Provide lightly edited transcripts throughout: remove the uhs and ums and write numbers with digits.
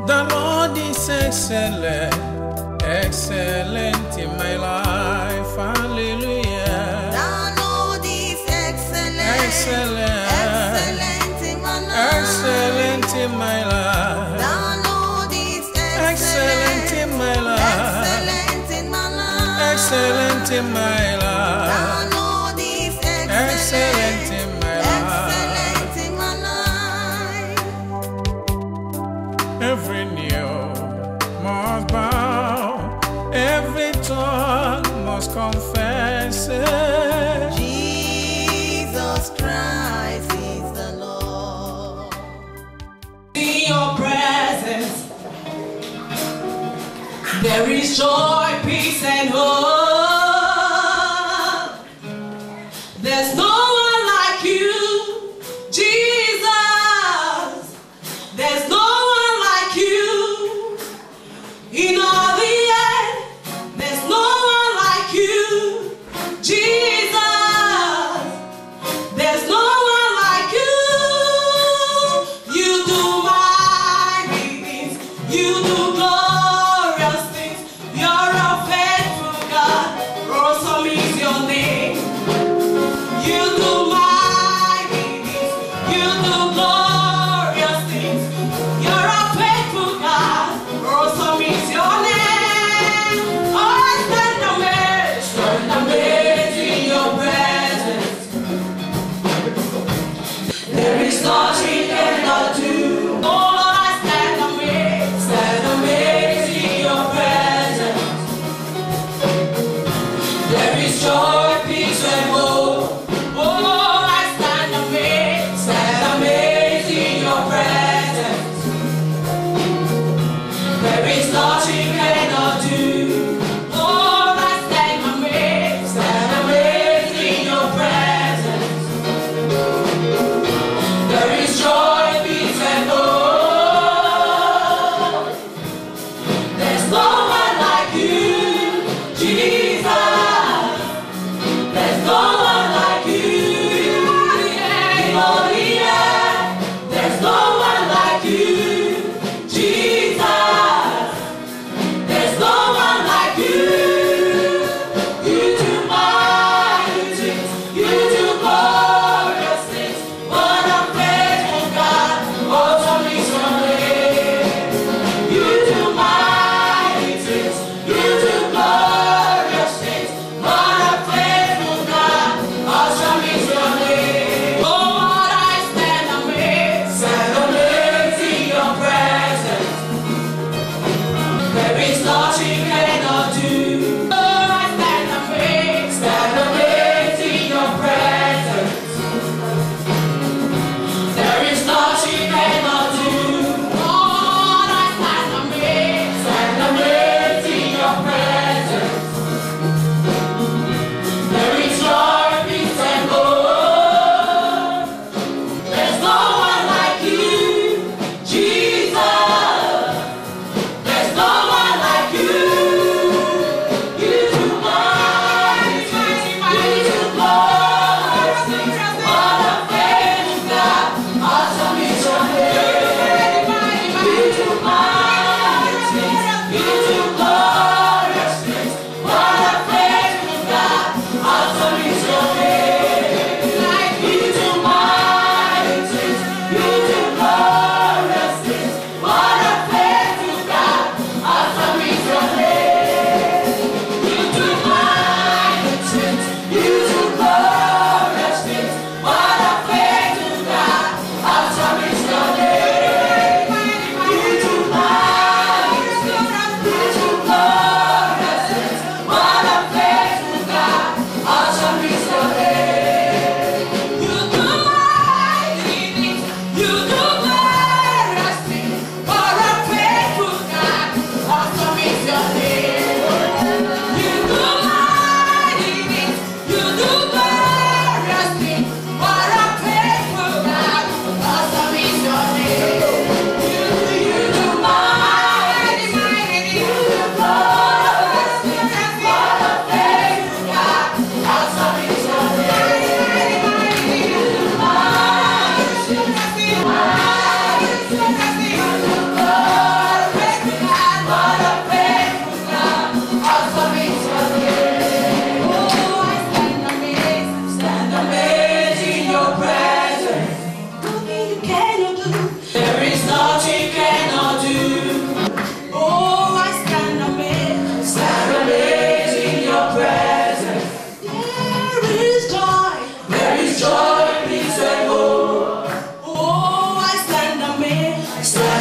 The Lord is excellent, excellent in my life. Hallelujah. The Lord is excellent, Excellent, excellent in my life. excellent in my life. The Lord is Excellent in my life. excellent in my life. Excellent in my life. The Lord is Excellent in my life. excellent in my life. Every knee must bow, every tongue must confess it. Jesus Christ is the Lord. In your presence, there is joy, peace, and hope. There's no one like you, Jesus. There's no one like you in all the earth. There's no one like you, Jesus. There's no one like you. You do mighty things. You do glorious things. You're a faithful God.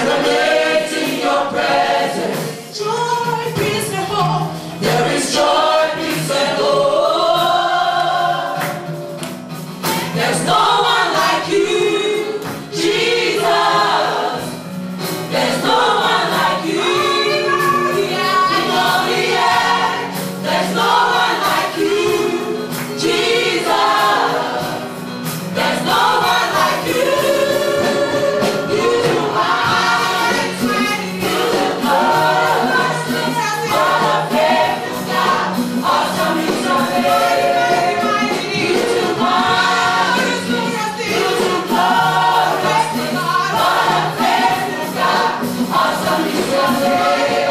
Celebrate in your presence. Joy, peace, and hope. There is joy, peace, and hope. There's no one like you, Jesus. There's no one like you. In all the earth, there's no one like you, Jesus. There's no one like you. You are faithful God. Awesome is your name. You are beautiful God. What a faithful God. Awesome is your name.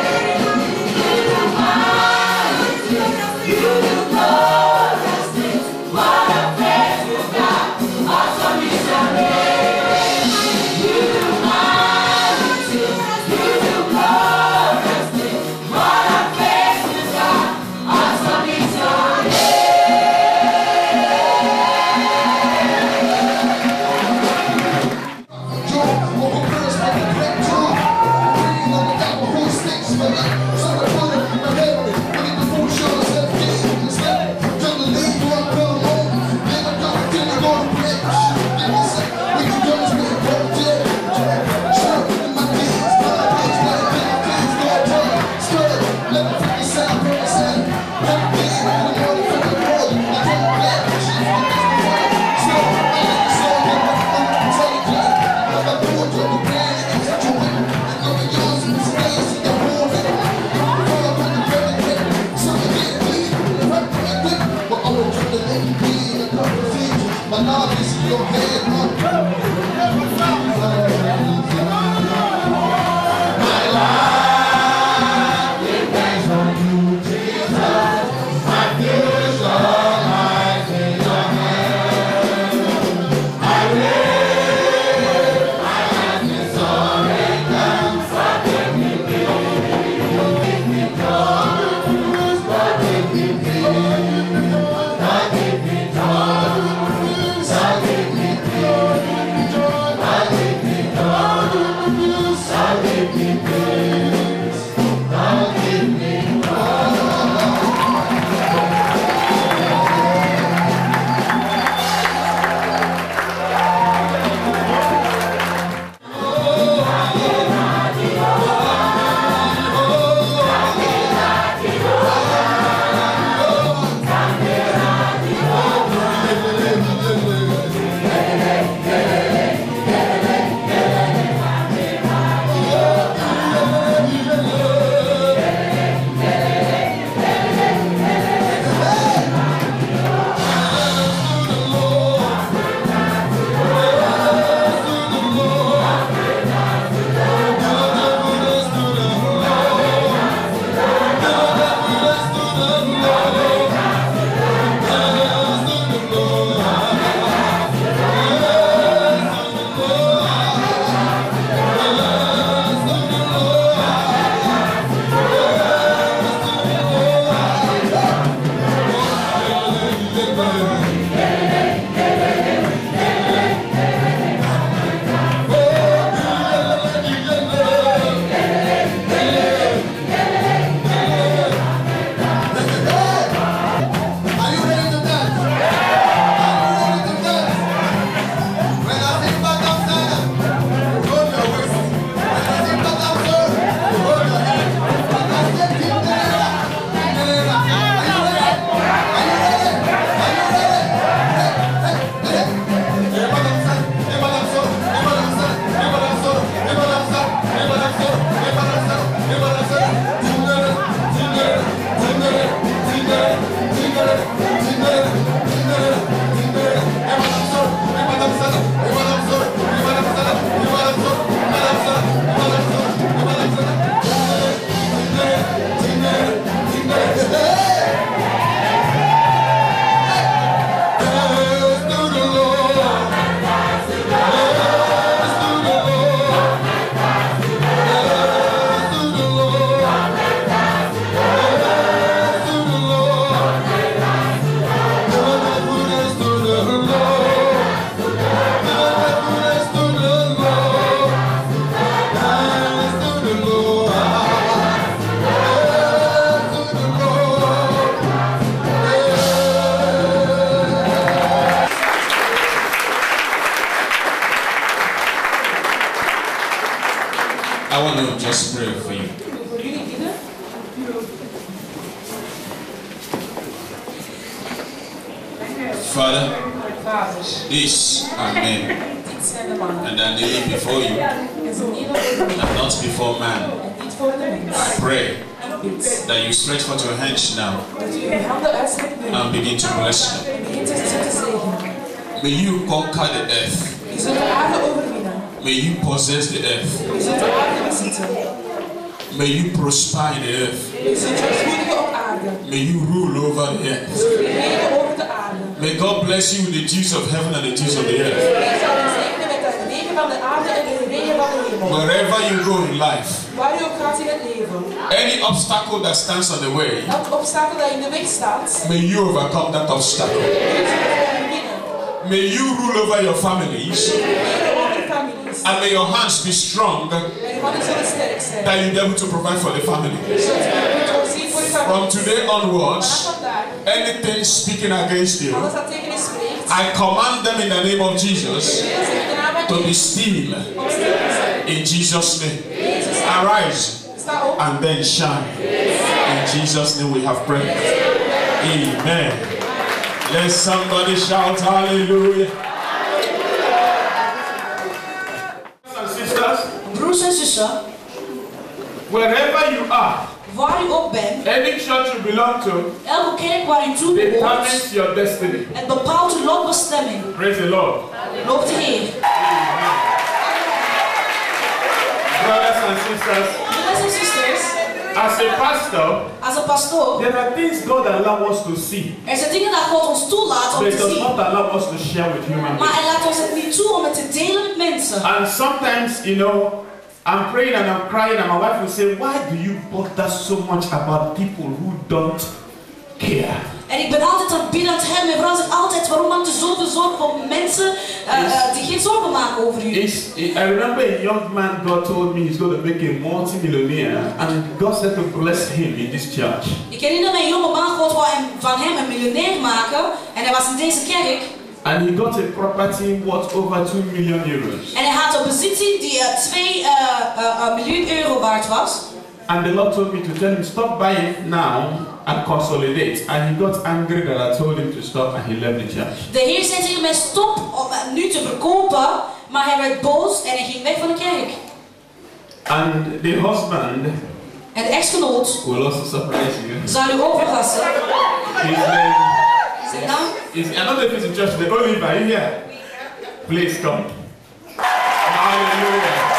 You are beautiful God. What a faithful God. Awesome is your name. You are beautiful God. What a faithful God. Awesome is your my love is in your head, my life depends on you, Jesus. My future lies in your hands. I live, my hands in surrender. Forgive me, please. Forgive me, God. Forgive me, please. Forgive me, God. Forgive me, please. Forgive me, God. Forgive me, please. Forgive me, I want to just pray for you. Father, this are men, and I kneel before you, and not before man. I pray that you stretch forth your hands now and begin to bless them. May you conquer the earth. May you possess the earth. May you prosper in the earth. May you rule over the earth. May God bless you with the dews of heaven and the dews of the earth. Wherever you go in life, any obstacle that stands on the way, may you overcome that obstacle. May you rule over your families, and may your hands be strong that you'll be able to provide for the family. From today onwards, anything speaking against you, I command them in the name of Jesus to be still. In Jesus' name. Arise and then shine. In Jesus' name we have prayed. Amen. Let somebody shout hallelujah. Broers en zussen, wherever you are, waar u ook bent, any church you belong to, elke kerk waar u toe behoort, determines your destiny. het bepaalt uw lotbestemming. Praise the Lord. Loopt de Heer. Brothers and sisters, Broers en zusters, as a pastor, als een pastoor, there are things God allows us to see, er zijn dingen dat God ons toelaat om but te does zien, not allow us to share with human maar beings. Hij laat ons het niet toe om het te delen met mensen. And sometimes, you know, I'm praying and I'm crying, and my wife will say, "Why do you bother so much about people who don't care?" En ik ben altijd aan het bidden aan het hem. Mijn vrouw zegt altijd, waarom maakt u zoveel zorgen voor mensen die geen zorgen maken over u? I remember a young man, God told me he's going to make a multi-millionaire, and God said to bless him in this church. Ik herinner me een jonge man, God wou van hem een miljonair maken, en hij was in deze kerk. And he got a property worth over 2 million euros. En hij had een bezitter die 2 miljoen euro waard was. And the Lord told me to tell him, stop buying now and consolidate. And he got angry that I told him to stop, and he left the church. De Heer zei tegen mij, stop om nu te verkopen, maar hij werd boos en hij ging weg van de kerk. And the husband, En de echtgenoot, will also surprise you. zal u ook verrassen. His name Zijn naam? is, I don't know if it's in church, the Oliver, are you here? Please come. Hallelujah.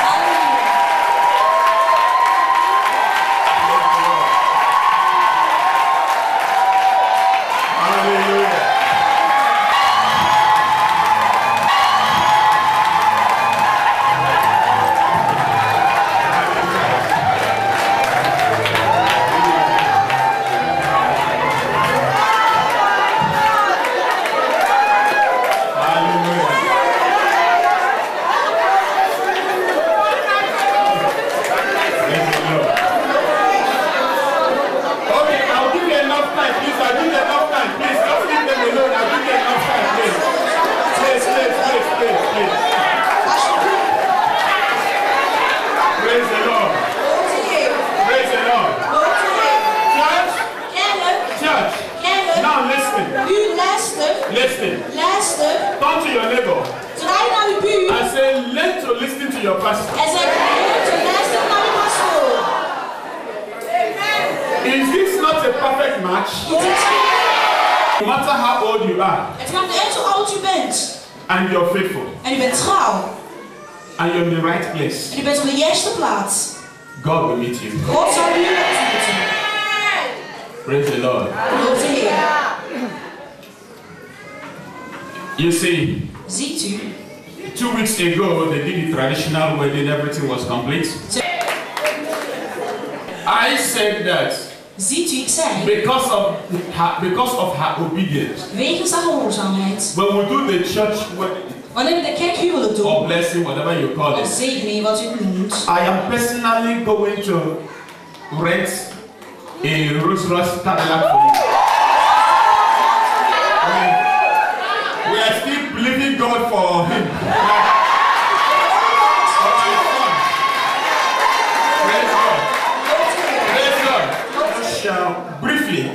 Turn to your neighbor. Draai naar uw buur. I say, learn to listen to your pastor. En zeg, leer te luisteren naar uw pastoor. Is this not a perfect match? No matter how old you are. Het maakt niet uit hoe oud u bent. And you're faithful. En u bent trouw. And you're in the right place. En u bent op de juiste plaats. God will meet you. God zal u ontmoeten. Praise the Lord. Loof de Heer. You see, Ziet u? 2 weeks ago they did the traditional wedding, everything was complete. I said that Ziet u, ik zei, because of her obedience, wegens haar gehoorzaamheid, when we do the church wedding, wanneer we de kerkhuwelijk doen, or blessing, whatever you call of it, zegening, wat u het noemt, I am personally going to rent a Rolls-Royce Cadillac for you. We are still believing God for him. For my son.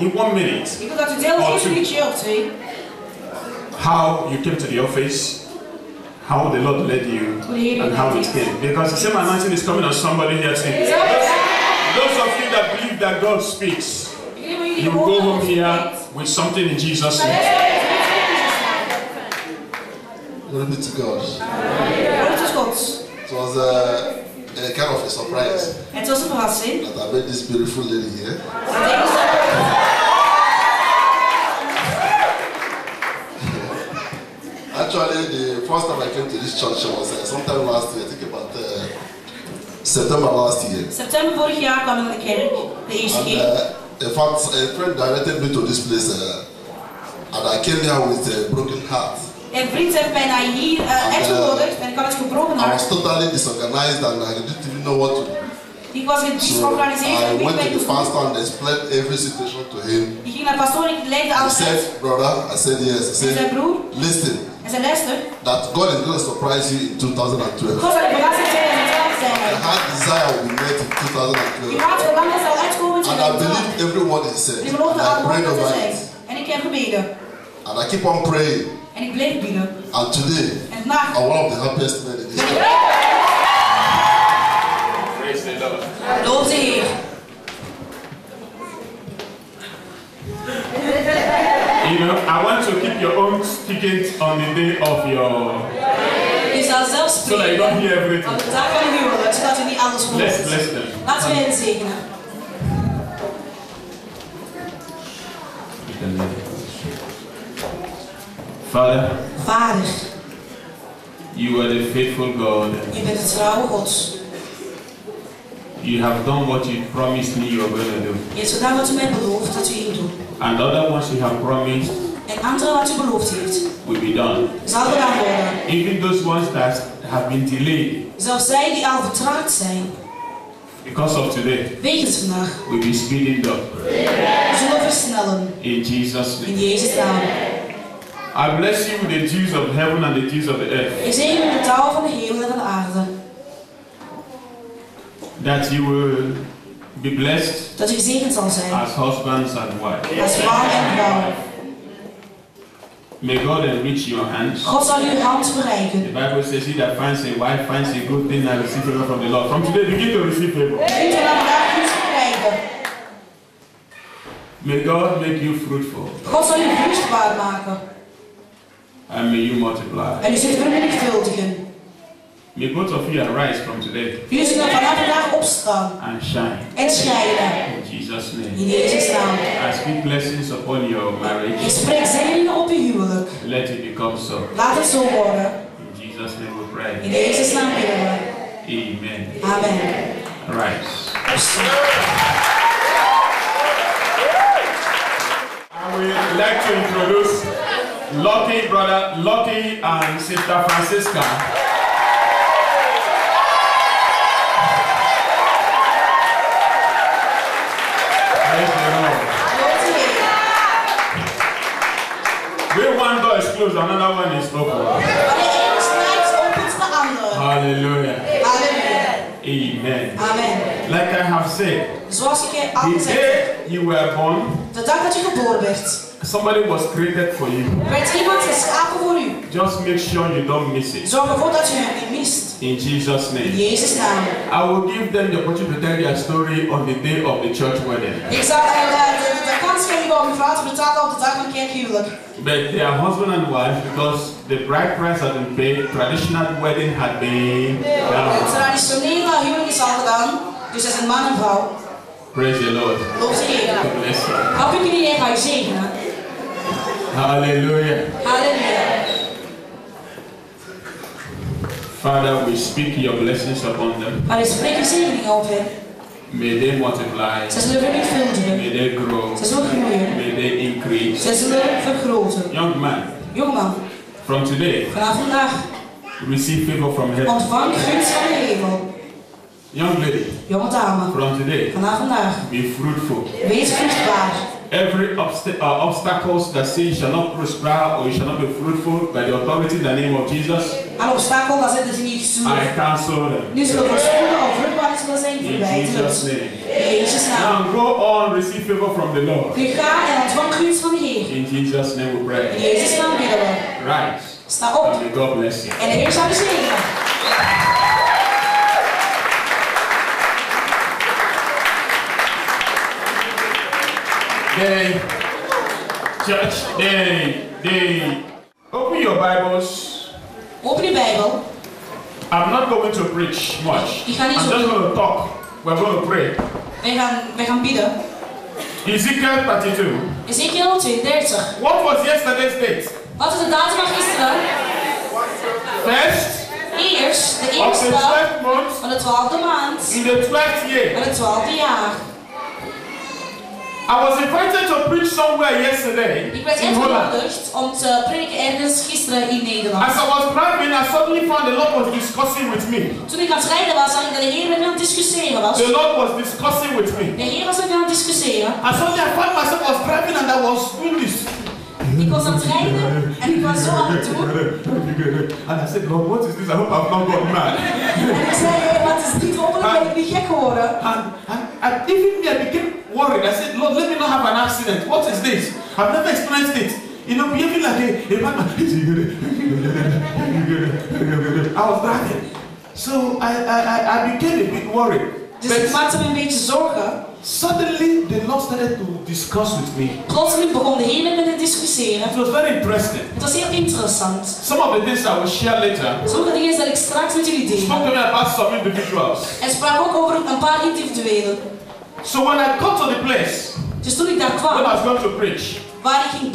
in 1 minute Ik wil dat u deelt in een minuutje of 2. how you came to the office, how the Lord led you, and how it came. Because the same anointing is coming on somebody here today. Those of you that believe that God speaks, you will go home here with something in Jesus' name. Glory be to God. It was a kind of a surprise Het was een verrassing. that I met this beautiful lady here. Actually, the first time I came to this church was sometime last year, I think about September last year. September vorig jaar kwam ik naar de kerk, de eerste keer. In fact, a friend directed me to this place and I came here with a broken heart. Een vriend heeft mij naar hier uitgenodigd en ik had het gebroken I hart. was totally disorganized and I didn't even know what to do. Ik was georganiseerd So en I ik went to weet the niet hoe. pastor and explained every situation to him. Ik ging naar de pastoor en ik leidde He alles uit. said, brother, I said yes. I En zijn said, broer, listen, en zijn luister. that God is going to surprise you in 2012. God zal je verrassen in 2012 zijn. The heart desire will be met in Je 2012. hart verlangen zal uitkomen in And I 2012. believe every word he said. En ik geloof And dat I alle prayed woorden over zijn. it. En ik heb gebeden. And I keep on praying. En ik bleef bidden. And today, En vandaag. I'm one of the happiest men in this world. Praise the Lord. Loof de Heer. You know, I want to keep your own ticket on the day of your... Je zal zelf So that you spreken. don't hear everything. Op de dag van de huwelijk, zodat je niet alles Let's hoort. bless them. Laten we hen zegenen. Father, Vader, you are the faithful God. je bent het trouwe God. You have done what you promised me you are going to do. Je hebt gedaan wat u mij belooft dat u ging doen. And other ones you have promised En andere wat u beloofd heeft, will be done. zal gedaan worden. Even those ones that have been delayed Zelfs zij die al vertraagd zijn, because of today wegens vandaag, will be speeding up. zullen versnellen. In Jesus' In name. Jezus' naam. I bless you with the dews of heaven and the dews of the earth. Ik zegen u de touwen van de hemel en van de aarde. That you will be blessed Dat u gezegend zal zijn, as husbands and wives. als man en vrouw. May God enrich your hands. God zal uw hand The verrijken. Bible says, he that finds a wife finds a good thing and receive favor from the Lord. From today, begin to receive favor. Begint u vandaag gunst krijgen. May God make you fruitful God zal u vruchtbaar maken. and may you multiply. En u zult vermenigvuldigen. May both of you arise from today Jullie zullen vanaf vandaag opstaan and shine. en schijnen. In Jesus' name. In Jezus' naam. I speak blessings upon your marriage. Ik spreek zegeningen op uw huwelijk. Let it become so. Laat het zo worden. In Jesus' name we pray. In Jezus' naam bidden we. Amen. Amen. Rise. I would like to introduce Lucky brother Lucky and Sister Francisca. Praise the Lord. Where one door is closed, another one is open. Wanneer één sluit, opent de andere. Hallelujah. Halleluja. Amen. Amen. Like I have said, Zoals ik al the gezegd heb, day you were born, de dag dat u geboren werd, somebody was created for you. werd iemand geschapen voor u. Just make sure you don't miss it. Zorg ervoor dat u hem niet mist. In Jesus' In name. Jezus' naam. I will give them the opportunity to tell their story on the day of the church wedding. Ik zal de kans geven om uw vrouw te vertalen op de dag van het kerkhuwelijk. But their husband and wife, because the bride price had been paid, traditional wedding had been done. Het traditionele huwelijk is al gedaan, dus dat is een man en vrouw. Praise the Lord. Loof de Heer. God bless you. Hou ik niet ga je zegenen. Hallelujah. Halleluja. Father, we speak your blessings upon them. Maar ik spreek uw zegeningen op hen. May they multiply. Ze zullen vermenigvuldigen. May they grow. Ze zullen groeien. May they increase. Ze zullen vergroten. Young man, Jongeman, from today, vanaf vandaag receive favor from heaven. ontvang gunst van de hemel. Young lady, Jonge dame, from today, vanaf vandaag, be fruitful. wees vruchtbaar. Every obstacles that say you shall not prosper or you shall not be fruitful, by the authority in the name of Jesus, Alle obstakel, dat zitten ze niet I cancel them. nu zullen voorspoelen of vruchtbaar zullen zijn In verwijderd. Jesus' name. In Jezus' naam. Now go on, receive favor from the Lord. Nu ga en ontvang gunst van de Heer. In Jesus' name we In pray. Jezus' naam bidden we. Rise. Sta op. And may God bless you. En de Heer zal u zegenen. Church, they open your Bibles. Open uw Bijbel. I'm not going to preach much. Ik ga niet I'm zo- just going to talk. We're going to pray. Wij gaan bidden. Ezekiel 32. Ezekiel 32. What was yesterday's date? Wat is de datum van gisteren? First Eerst, de of the eerste 12th month van de 12e maand in the 12th year. van het 12e jaar. I was invited to preach somewhere yesterday Ik werd in Holland. uitgenodigd om te prediken ergens gisteren in Nederland. As I was driving, I suddenly found the Lord was discussing with me. Toen ik aan het rijden was, zag ik dat de Heer met me aan het discussiëren was. The Lord was discussing with me. De Heer was met me aan het discussiëren. And suddenly I found myself was driving and I was doing this. Ik was aan het rijden en ik was zo aan het doen. And I said, Lord, what is this? I hope I've not gone mad. En ik zei, Heer, wat is dit? Hopelijk ben ik niet gek geworden. And even me, I became worried. I said, Lord, let me not have an accident. What is this? I've never experienced it. You know, behaving like a madman. I was driving. So I became a bit worried. Dus ik maakte me een beetje zorgen. Suddenly, the Lord started to discuss with me. Plotseling begon de Heer met me te discussiëren. It was very interesting. Het was heel interessant. Some of the things I will share later. Sommige dingen zal ik straks met jullie Spoke to delen. me about some individuals. En sprak ook over een paar individuelen. So when I got to the place Dus toen ik daar when I kwam, was going to preach, waar ik ging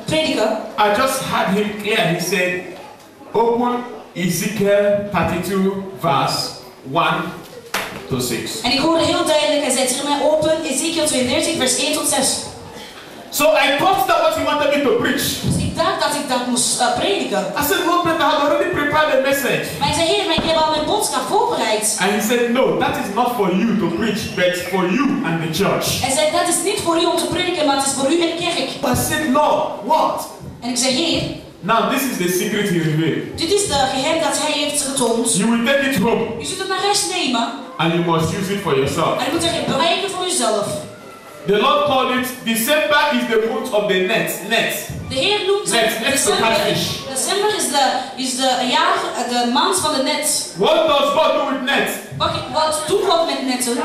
prediken, I just had him clear. He said, open Ezekiel 32 verse 1 to 6. en ik hoorde heel duidelijk, hij zei tegen mij open, Ezekiel 32 vers 1 tot 6. So I thought that what he wanted me to preach. Dus ik dacht dat ik dat moest prediken. I said, Lord, but I had already prepared a message. Maar hij zei, Heer, maar ik heb al mijn boodschap voorbereid. And he said, no, that is not for you to preach, but for you and the church. Hij zei, dat is niet voor u om te prediken, maar het is voor u en de kerk. I said, Lord, what? En ik zei, Heer, Now this is the secret he revealed. dit is de geheim dat hij heeft getoond. You will take it home U zult het naar huis nemen and you must use it for yourself. en u moet het gebruiken voor uzelf. The Lord called it, December is the month of the net. De Heer noemt het december. December is de maand van de net. What does God do with net? Wat doet God met netten?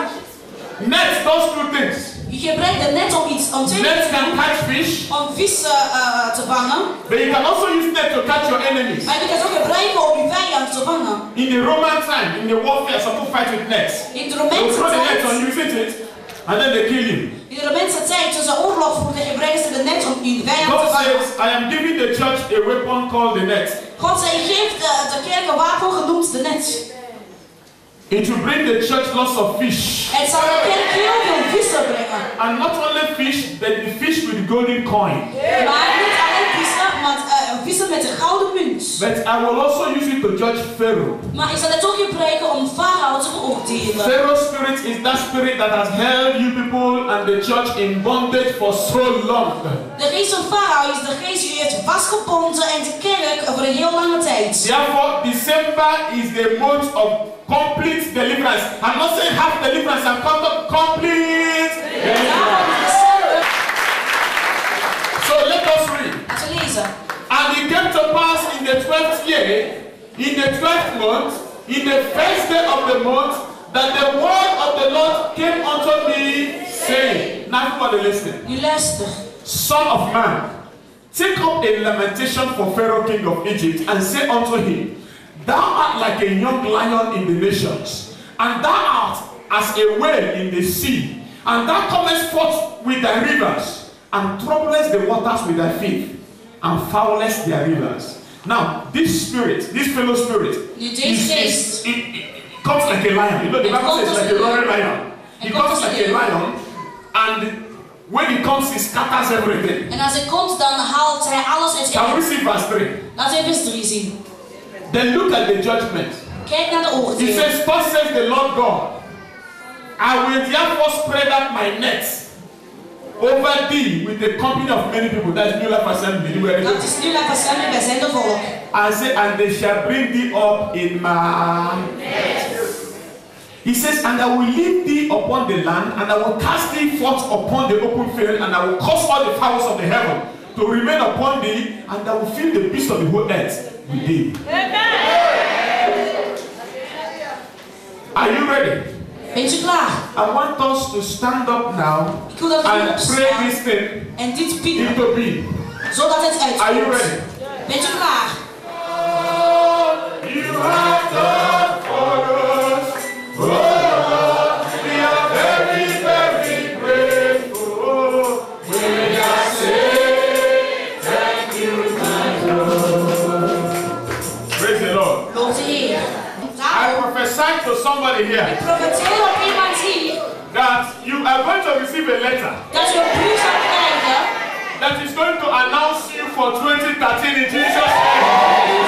Net does two things. Je gebruikt de net om twee Net dingen te can doen. catch fish, Om vissen te vangen. but you can also use net to catch your enemies. Maar je kunt het ook gebruiken om je vijand te vangen. In the Roman time, in the warfare, some people fight with nets. In de They will Romeinse throw the net on tijd, you, fit it, and then they kill you. in de Romeinse tijd, toen ze oorlog voerden, gebruikten ze de net om je vijand te God vangen. says, I am giving the church a weapon called the net. God zei, geef de kerk een wapen genoemd de net. It will bring the church lots of fish. Het zal de kerk heel veel vissen brengen. And not only fish, but the fish with the golden coin. Maar niet alleen vissen, maar vissen met de gouden munt. But I will also use it to judge Pharaoh. Maar ik zal het ook gebruiken om Farao te beoordelen. Pharaoh's spirit is that spirit that has held you people and the church in bondage for so long. De geest van Farao is de geest die u heeft vastgebonden en de kerk over een heel lange tijd. Therefore, December is the month of complete deliverance. I'm not saying half deliverance, I'm talking complete deliverance. So let us read. Laten we lezen. And it came to pass in the 12th year, in the 12th month, in the first day of the month, that the word of the Lord came unto me, saying, now everybody listen. Nu luister. Son of man, take up a lamentation for Pharaoh king of Egypt, and say unto him, Thou art like a young lion in the nations, and thou art as a whale in the sea, and thou comest forth with thy rivers, and troublest the waters with thy feet, and foulest their rivers. Now, this spirit, this fellow spirit, it comes like a lion. You know, the Bible says like a roaring lion. It comes like a lion, and when he comes, he scatters everything. En als hij komt, dan haalt hij alles uit Can we één. see verse 3? Laten we vers 3 zien. Then look at the judgment. Kijk naar de He oordeel. says, thus says the Lord God, I will therefore spread out my net over thee with the company of many people. That's New Life Assembly. Dat is nu laten stemmen bij zijn de volk. I say, and they shall bring thee up in my net. He says, and I will lead thee upon the land, and I will cast thee forth upon the open field, and I will cause all the fowls of the heaven to remain upon thee, and I will fill the beasts of the whole earth with thee. Amen. Are you ready? I want us to stand up now and pray this thing into being. Are you ready? You have done for us. Oh, we are very, very grateful. We are saying thank you, my Lord. Praise the Lord. I prophesy to somebody here that you are going to receive a letter that is going to announce you for 2013 in Jesus' name.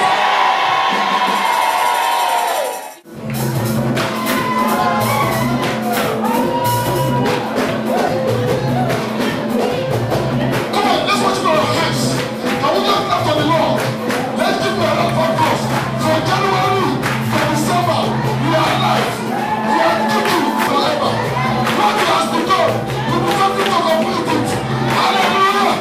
Hallelujah!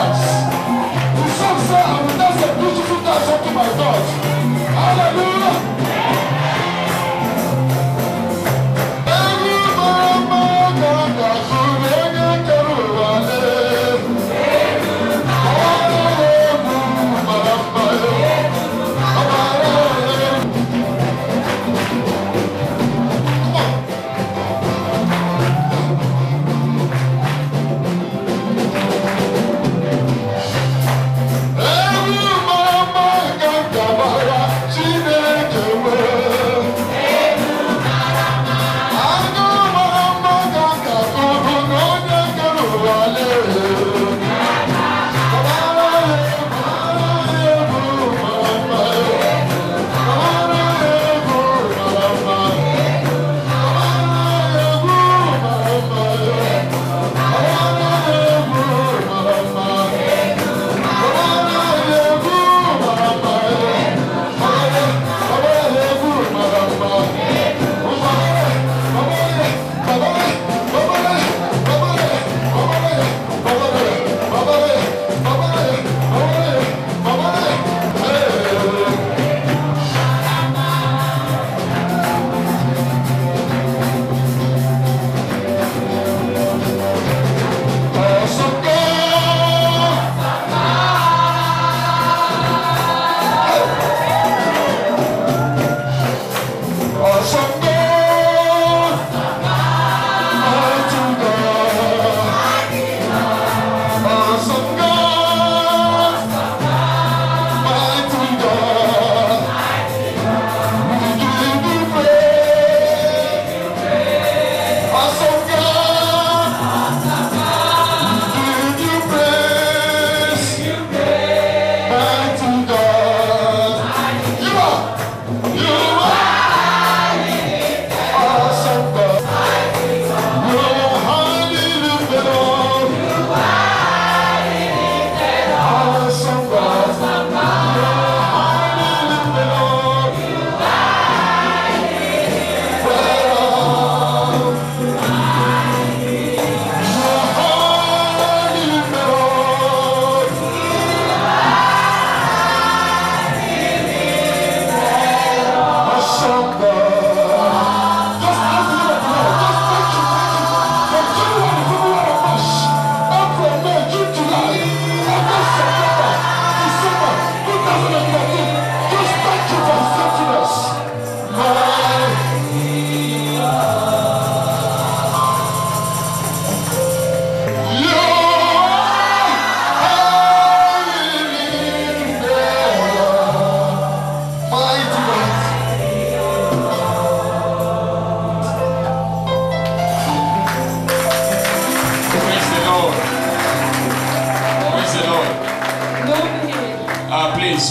dance. The song says, I will dance a beautiful dance unto my God. Hallelujah.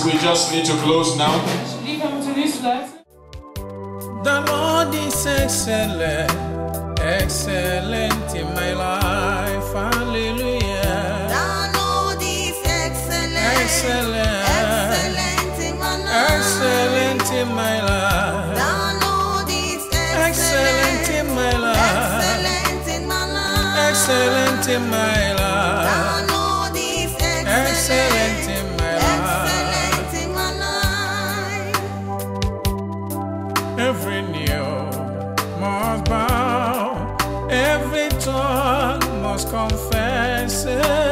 We just need to close now. The Lord is excellent, excellent in my life. Hallelujah. The Lord is excellent, Excellent, excellent in my life. excellent in my life. The Lord is Excellent in my life. excellent in my life. Excellent in my life. The Lord is Excellent in my life. excellent in my life. Every knee must bow, every tongue must confess it.